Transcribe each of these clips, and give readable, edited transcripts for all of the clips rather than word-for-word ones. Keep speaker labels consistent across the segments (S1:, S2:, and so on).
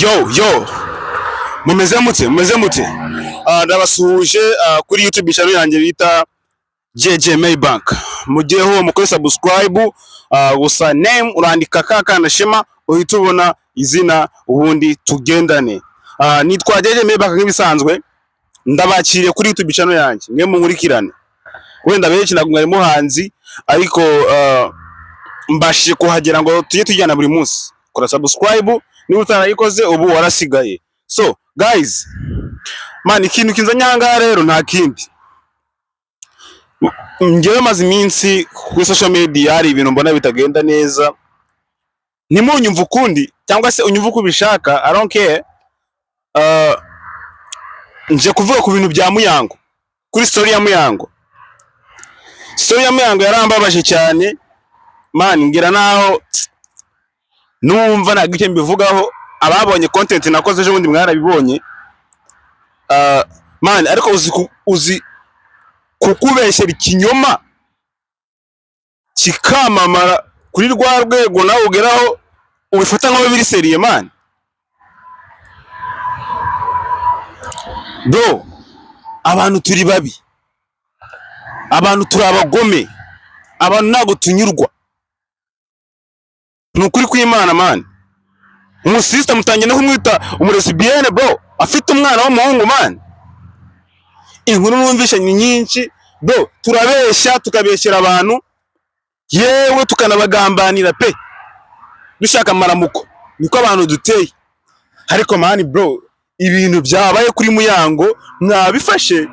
S1: Yo, mumeze mute? Ndabasuhuje kuri YouTube channel yanjye bita JJ Maybank. Mugiyeho mukore subscribe, gusa name urandika kakana shema uhita ubona izina ubundi tugendane. Nitwa JJ Maybank nk'ibisanzwe, ndabakiriye kuri YouTube channel yanjye mwe munkurikirane. Wenda benshi ntabwo mwari muhanzi ariko mbashije kuhagera ngo tujye tujyana buri munsi. Kora subscribe niba utarayikoze ubu warasigaye. So guys, man, ikintu kinzanye aha rero nta kindi. Ngewe maze iminsi kuri social media hari ibintu mbona bitagenda neza. Ntimunyumva ukundi cyangwa se unyumva uko ubishaka, I don't care. Nje kuvuga ku bintu bya Muyango, kuri story ya Muyango. Story ya Muyango yarambabaje cyane. Man, ngira naho numva nta gike mbivugaho. Ababonye content nakoze ejo bundi mwarabibonye. Man, ariko uzi kukubeshyera ikinyoma kikamamara kuri rwa rwego nawe ugeraho ubifata nkaho biri seriye man. Bro, abantu turi babi, abantu turi abagome, abantu ntago tunyurwa. Nukuri kw'Imana man. Umusista mutangiye no kumwita umulesbienne bro, afite umwana w'umuhungu man. Inkuru numvisha nyinshi bro, turabeshya tukabeshyera abantu, yewe tukanabagambanira pe dushaka maramuko. Niko abantu duteye. Ariko man bro, ibintu byabaye kuri Muyango mwabifashe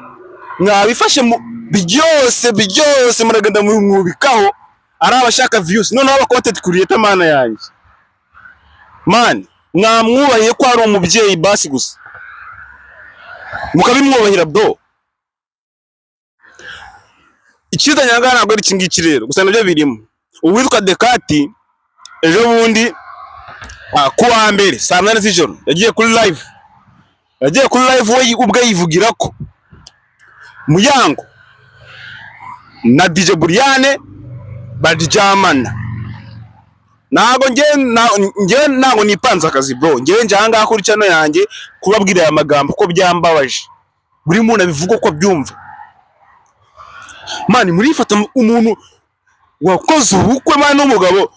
S1: byose muragenda mwubikaho ari abashaka views, noneho aba content creator mana yanjye man, mwamwubahiye ko ari umubyeyi basi gusa mukabimwubahira bro. Ikizanyanga ntabwo ari kingiki rero gusa nabyo birimo. Uwitwa Dekati ejo bundi kuwa mbere saa 8 z'ijoro yagiye kuri live we ubwe yivugira ko Muyango na DJ Buriane baryamana. Ntago nipanze akazi bro, ngewe njanga kuri channel yanjye kubabwira aya magambo ko byambabaje. Buri muntu abivuga ko byumva man. Murifata umuntu wakoze ubukwe man n'umugabo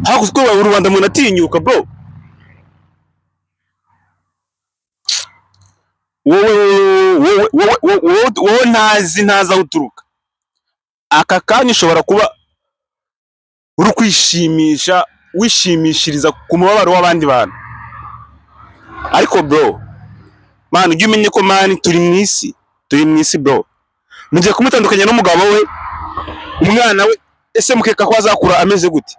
S1: hakuzwe wa Rwanda muntu atinyuka bro. Wowe ntaza uturuka aka kanya ushobora kuba uri kwishimisha wishimishiriza ku mubabaro w'abandi bantu, ariko bro man ujye umenye ko man turi mu isi bro. Mugiye kumutandukanya n'umugabo we, umwana we, ese mukeka ko azakura ameze gute?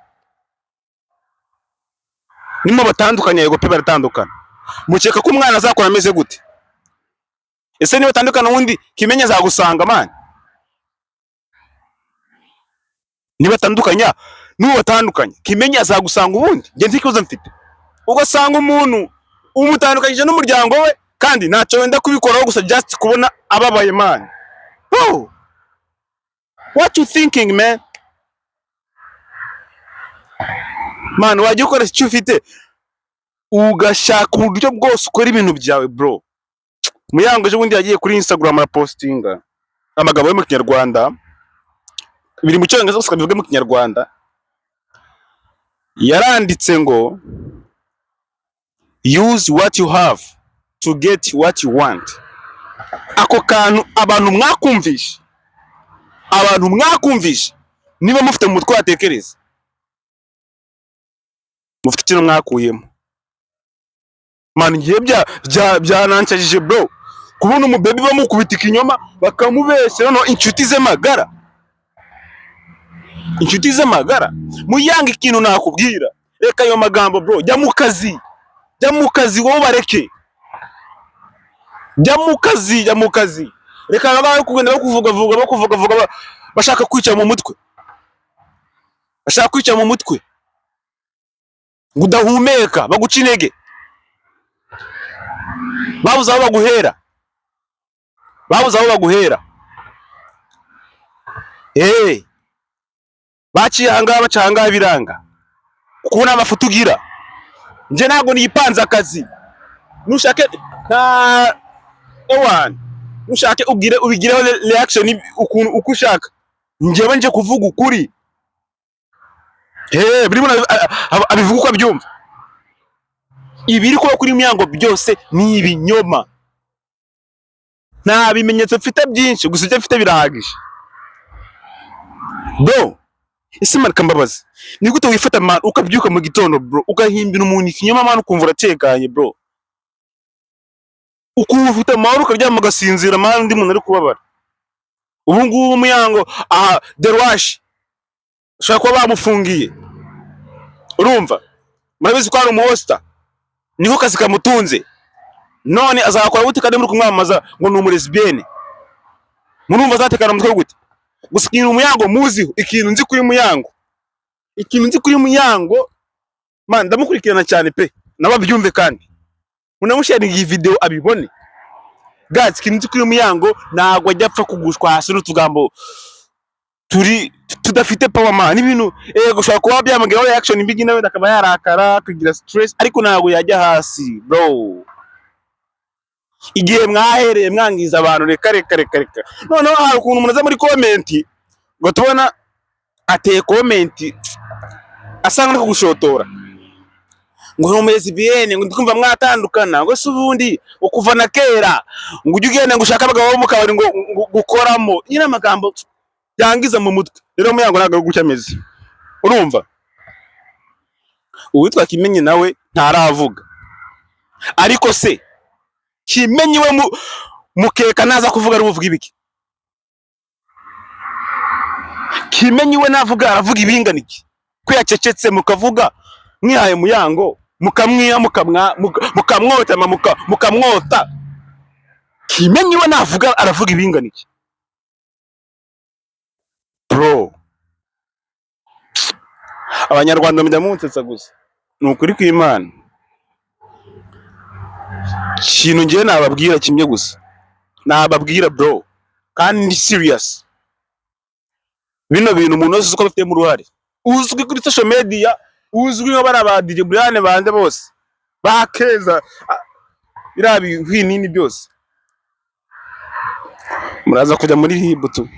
S1: Nimo batandukanya yego pe baratandukana, mukeka ko umwana azakura ameze gute? Ese niba batandukana wundi Kimenyi azagusanga man? Niba batandukanya n'ubatandukanye Kimenyi azagusanga ubundi? Nge ntikibazo mfite. Ugasanga umuntu umutandukanyije n'umuryango we kandi ntacyo wenda kubikoraho gusa just kubona ababaye man. Oh, what you thinking man? Man, wajya ukora icyo ufite ugashaka uburyo bwose ukora ibintu byawe bro. Muyango ejo bundi yagiye kuri Instagram arapostinga amagabo yo mu Kinyarwanda, biri mu cyongereza gusa bivuga mu Kinyarwanda. Yaranditse ngo use what you have to get what you want. Ako kantu abantu mwakumvisha niba mufite mu mutwe watekereza, mufite ikintu mwakuyemo man. Ngiye byananshajije bro kubona umubebe bamukubita ikinyoma bakamubeshyera no inshuti ze magara. Muyango ikintu nakubwira, reka ayo magambo bro, jya mu kazi wowe bareke, jya mu kazi. Reka abaye kugenda bakuvuga bashaka kwica mu mutwe, ngudahumeka baguca intege, babuze aho baguhera. Baciye ahangaha baca ahangaha biranga. Kuko nta mafoto ugira nje ntabwo niyipanze akazi. Nushake nta ewan, nushake ubigireho reaction uko ushaka. Njyewe nje kuvuga ukuri. Buri muntu abivuga uko abyumva. Ibiri kuba kuri Muyango byose ni ibinyoma. Nta bimenyetso mfite byinshi, gusa icyo mfite birahagije. Bro, ese marika mbabazi, ni gute wifata man ukabyuka mu gitondo bro, ugahimbira umuntu ikinyoma man ukumva uratekanye bro? Ukumva ufite amahoro ukaryama ugasinzira man ndi muntu ari kubabara. Ubu ngubu Muyango Derwash ushaka kuba bamufungiye. Urumva? Murabizi ko ari umuhosta. Niko kazi kamutunze. None azakora gute kandi muri kumwamaza ngo ni umulesbienne? Murumva azatekana mutwe gute? Gusa ikintu Muyango muziho, ikintu nzi kuri Muyango. Ikintu nzi kuri Muyango, man ndamukurikirana cyane pe. Nababyumve kandi. Munamusharinga iyi video abibone. Guys, ikintu nzi kuri Muyango ntago ajya apfa kugushwa hasi n'utugambo tudafite power man. Ibintu gushaka kuba byamagiraho reaction mbigi nawe akaba yarakara kugira stress, ariko ntago yajya hasi bro. Igihe mwahereye mwangiza abantu reka. Noneho hari ukuntu umuntu aza muri comment ngo tubona ateye comment asanga no kugushotora ngo numezi bien ngo ndikumva mwatandukana ngo subundi ukuva na kera ngo ujye ugenda ngo ushaka abagabo mu kabari ngo gukoramo nyina amagambo yangiza mu mutwe. Rero Muyango ntago gucya ameze. Urumva? Uwitwa Kimenyi nawe ntaravuga, ariko se Kimenyi we mukeka naza kuvuga ari uvuga ibiki? Kimenyi we navuga aravuga ibinganiki ko yacecetse mukavuga mwihaye Muyango mukamwiya mukamwota mukamwota. Kimenyi we navuga aravuga ibinganiki bro. Abanyarwanda mujya gusa ni ukuri kw'Imana. Kintu ngiye nababwira kimwe gusa, nababwira bro, kandi ndi serious. Bino bintu umuntu wese uko bifite mu ruhare, uzwi kuri social media, uzwi nka baraba DJ Brian bande bose bakeza birabi hwinini byose, muraza kujya muri hibutu.